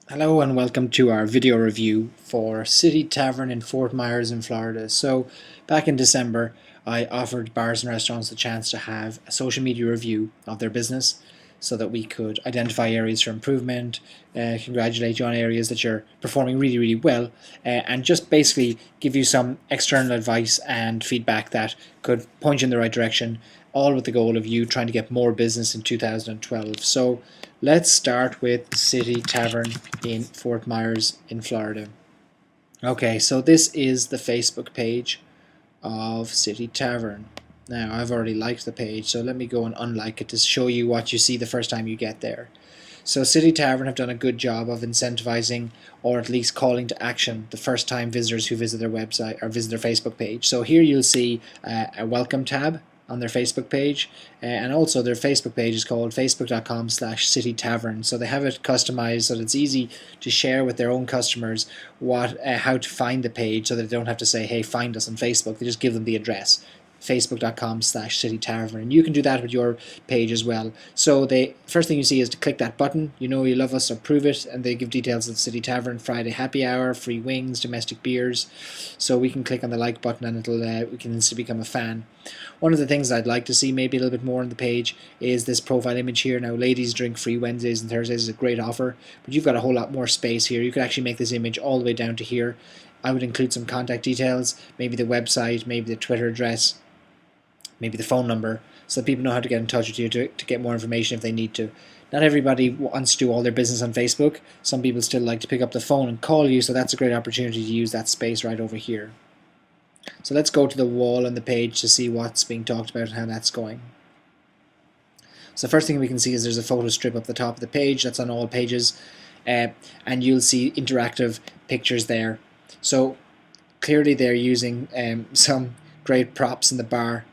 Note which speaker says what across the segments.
Speaker 1: Hello and welcome to our video review for City Tavern in Fort Myers in Florida. So back in December I offered bars and restaurants the chance to have a social media review of their business so that we could identify areas for improvement, congratulate you on areas that you're performing really well, and just basically give you some external advice and feedback that could point you in the right direction, all with the goal of you trying to get more business in 2012. So let's start with City Tavern in Fort Myers in Florida. Okay, so this is the Facebook page of City Tavern. Now, I've already liked the page, so let me go and unlike it to show you what you see the first time you get there. So City Tavern have done a good job of incentivizing, or at least calling to action, the first time visitors who visit their website or visit their Facebook page. So here you'll see a welcome tab on their Facebook page, and also their Facebook page is called facebook.com/City Tavern. So they have it customized so that it's easy to share with their own customers how to find the page, so that they don't have to say, hey, find us on Facebook. They just give them the address, facebook.com/City Tavern, and you can do that with your page as well. So the first thing you see is to click that button. You know you love us, so prove it, and they give details of City Tavern, Friday happy hour, free wings, domestic beers. So we can click on the like button and it'll we can instantly become a fan. One of the things I'd like to see maybe a little bit more on the page is this profile image here. Now, ladies drink free Wednesdays and Thursdays is a great offer, but you've got a whole lot more space here. You could actually make this image all the way down to here. I would include some contact details, maybe the website, maybe the Twitter address, maybe the phone number, so that people know how to get in touch with you to get more information if they need to. Not everybody wants to do all their business on Facebook. Some people still like to pick up the phone and call you, so that's a great opportunity to use that space right over here. So let's go to the wall on the page to see what's being talked about and how that's going. So the first thing we can see is there's a photo strip up the top of the page. That's on all pages, and you'll see interactive pictures there. So clearly they're using some great props in the bar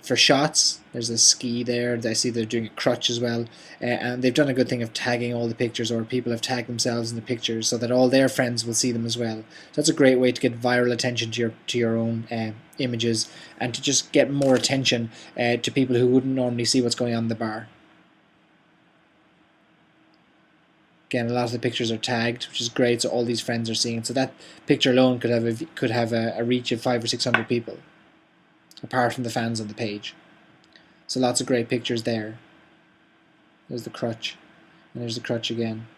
Speaker 1: for shots. There's a ski there. I see they're doing a crutch as well, and they've done a good thing of tagging all the pictures, or people have tagged themselves in the pictures so that all their friends will see them as well. So that's a great way to get viral attention to your own images, and to just get more attention to people who wouldn't normally see what's going on in the bar. Again, a lot of the pictures are tagged, which is great, so all these friends are seeing it. So that picture alone could have a reach of 500 or 600 people, apart from the fans on the page. So lots of great pictures there. There's the crutch, and there's the crutch again.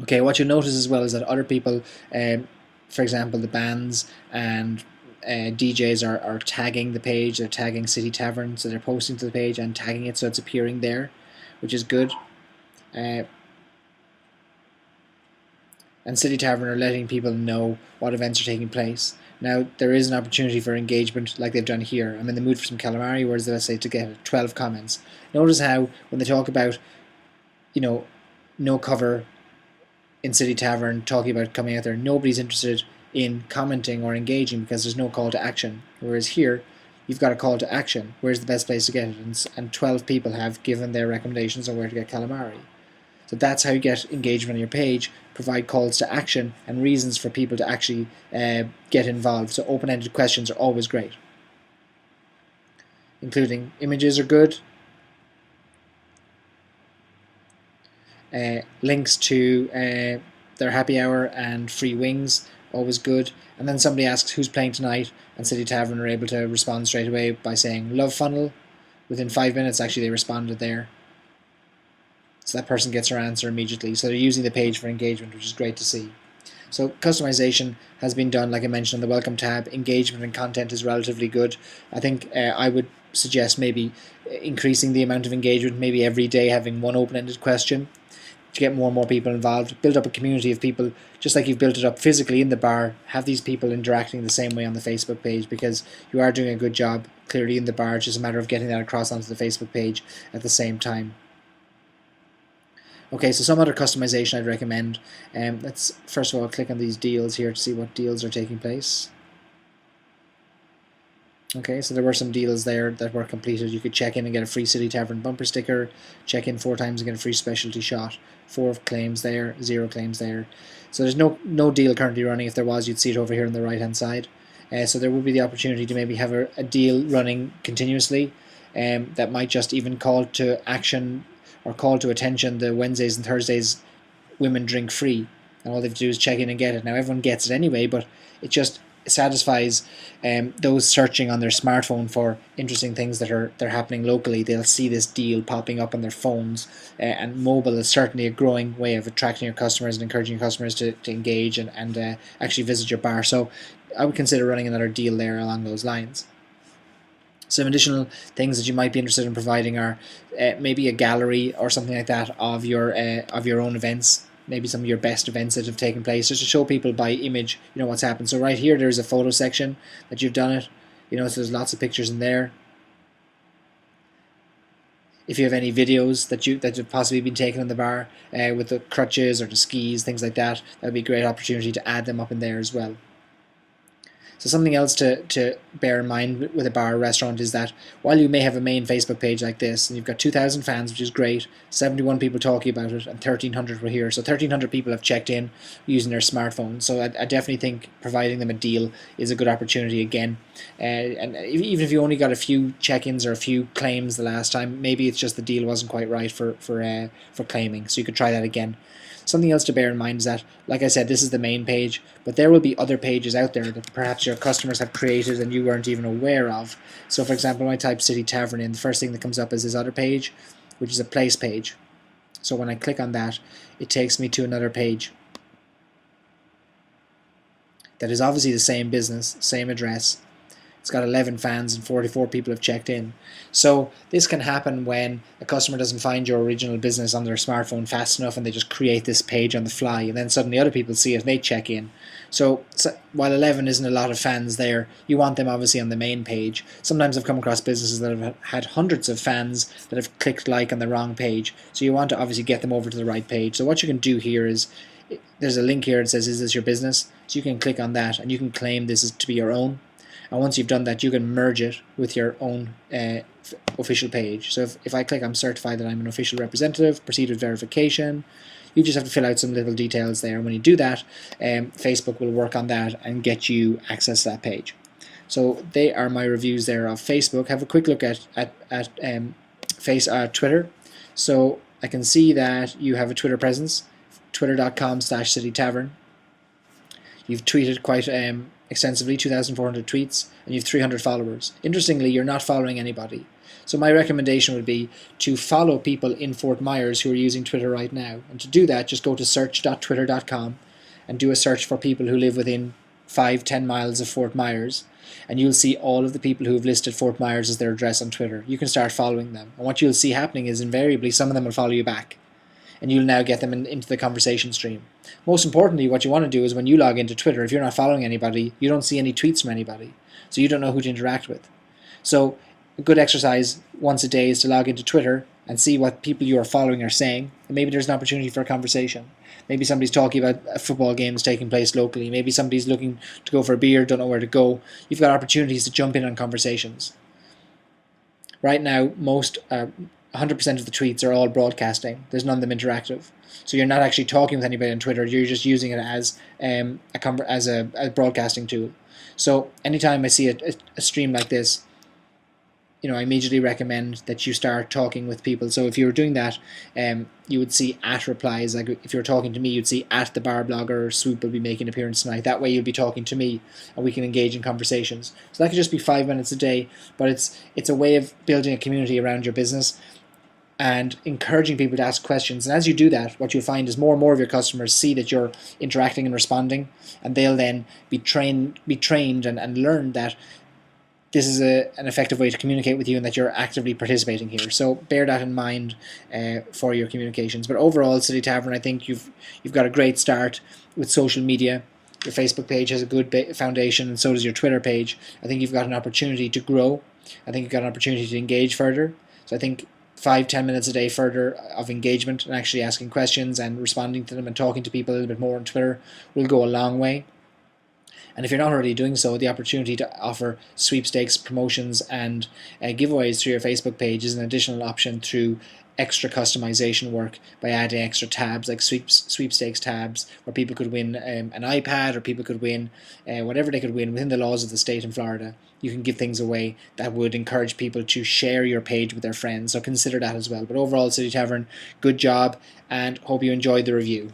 Speaker 1: Okay, what you'll notice as well is that other people, for example, the bands and DJs are tagging the page. They're tagging City Tavern, so they're posting to the page and tagging it so it's appearing there, which is good. And City Tavern are letting people know what events are taking place. Now, there is an opportunity for engagement like they've done here. I'm in the mood for some calamari, whereas let's say to get 12 comments. Notice how when they talk about, no cover in City Tavern, talking about coming out there, nobody's interested in commenting or engaging because there's no call to action. Whereas here, you've got a call to action. Where's the best place to get it? And 12 people have given their recommendations on where to get calamari. So that's how you get engagement on your page, provide calls to action and reasons for people to actually get involved. So open-ended questions are always great. Including images are good. Links to their happy hour and free wings, always good. And then somebody asks who's playing tonight, and City Tavern are able to respond straight away by saying love funnel. Within 5 minutes, actually, they responded there. So that person gets their answer immediately. So they're using the page for engagement, which is great to see. So customization has been done, like I mentioned, on the welcome tab. Engagement and content is relatively good. I think I would suggest maybe increasing the amount of engagement, maybe every day having one open-ended question to get more and more people involved. Build up a community of people, just like you've built it up physically in the bar. Have these people interacting the same way on the Facebook page, because you are doing a good job clearly in the bar. It's just a matter of getting that across onto the Facebook page at the same time. Okay, so some other customization I'd recommend. Let's first of all click on these deals here to see what deals are taking place. Okay, so there were some deals there that were completed. You could check in and get a free City Tavern bumper sticker, check in 4 times and get a free specialty shot. 4 claims there, 0 claims there. So there's no deal currently running. If there was, you'd see it over here on the right hand side. So there would be the opportunity to maybe have a deal running continuously that might just even call to action or call to attention the Wednesdays and Thursdays women drink free, and all they have to do is check in and get it. Now everyone gets it anyway, but it just satisfies those searching on their smartphone for interesting things that are happening locally. They'll see this deal popping up on their phones, and mobile is certainly a growing way of attracting your customers and encouraging your customers to engage and actually visit your bar. So I would consider running another deal there along those lines. Some additional things that you might be interested in providing are maybe a gallery or something like that of your own events, maybe some of your best events that have taken place, just to show people by image, what's happened. So right here, there's a photo section that you've done it, so there's lots of pictures in there. If you have any videos that have possibly been taken in the bar with the crutches or the skis, things like that, that would be a great opportunity to add them up in there as well. So something else to bear in mind with a bar or restaurant is that while you may have a main Facebook page like this, and you've got 2,000 fans, which is great, 71 people talking about it, and 1,300 were here. So 1,300 people have checked in using their smartphone. So I definitely think providing them a deal is a good opportunity again. And even if you only got a few check-ins or a few claims the last time, maybe it's just the deal wasn't quite right for claiming. So you could try that again. Something else to bear in mind is that, like I said, this is the main page, but there will be other pages out there that perhaps your customers have created and you weren't even aware of. So for example, when I type City Tavern in, the first thing that comes up is this other page, which is a place page. So when I click on that, it takes me to another page that is obviously the same business, same address. It's got 11 fans and 44 people have checked in. So this can happen when a customer doesn't find your original business on their smartphone fast enough and they just create this page on the fly, and then suddenly other people see it and they check in. So while 11 isn't a lot of fans there, you want them obviously on the main page. Sometimes I've come across businesses that have had hundreds of fans that have clicked like on the wrong page. So you want to obviously get them over to the right page. So what you can do here is, there's a link here that says, is this your business? So you can click on that and you can claim this is to be your own. And once you've done that, you can merge it with your own official page. So if I click I'm certified that I'm an official representative, proceed with verification, you just have to fill out some little details there. And when you do that, Facebook will work on that and get you access to that page. So they are my reviews there of Facebook. Have a quick look at Twitter. So I can see that you have a Twitter presence, twitter.com/City Tavern. You've tweeted quite extensively, 2,400 tweets, and you have 300 followers. Interestingly, you're not following anybody. So my recommendation would be to follow people in Fort Myers who are using Twitter right now. And to do that, just go to search.twitter.com and do a search for people who live within 5-10 miles of Fort Myers, and you'll see all of the people who have listed Fort Myers as their address on Twitter. You can start following them. And what you'll see happening is invariably some of them will follow you back, and you'll now get them into the conversation stream. Most importantly, what you want to do is when you log into Twitter, if you're not following anybody, you don't see any tweets from anybody. So you don't know who to interact with. So a good exercise once a day is to log into Twitter and see what people you are following are saying. And maybe there's an opportunity for a conversation. Maybe somebody's talking about a football games taking place locally. Maybe somebody's looking to go for a beer, don't know where to go. You've got opportunities to jump in on conversations. Right now, 100% of the tweets are all broadcasting. There's none of them interactive. So you're not actually talking with anybody on Twitter. You're just using it as a broadcasting tool. So anytime I see a stream like this, I immediately recommend that you start talking with people. So if you were doing that, you would see @replies. Like if you were talking to me, you'd see @thebarblogger, Swoop will be making an appearance tonight. That way you'll be talking to me and we can engage in conversations. So that could just be 5 minutes a day, but it's a way of building a community around your business and encouraging people to ask questions. And as you do that, what you'll find is more and more of your customers see that you're interacting and responding, and they'll then be trained and learn that this is an effective way to communicate with you and that you're actively participating here. So bear that in mind for your communications. But overall, City Tavern, I think you've got a great start with social media. Your Facebook page has a good foundation, and so does your Twitter page. I think you've got an opportunity to grow. I think you've got an opportunity to engage further. So I think 5-10 minutes a day further of engagement and actually asking questions and responding to them and talking to people a little bit more on Twitter will go a long way. And if you're not already doing so, the opportunity to offer sweepstakes, promotions, and giveaways through your Facebook page is an additional option through extra customization work by adding extra tabs like sweepstakes tabs, where people could win an iPad, or people could win whatever they could win within the laws of the state in Florida. You can give things away that would encourage people to share your page with their friends, so consider that as well. But overall, City Tavern, good job, and hope you enjoyed the review.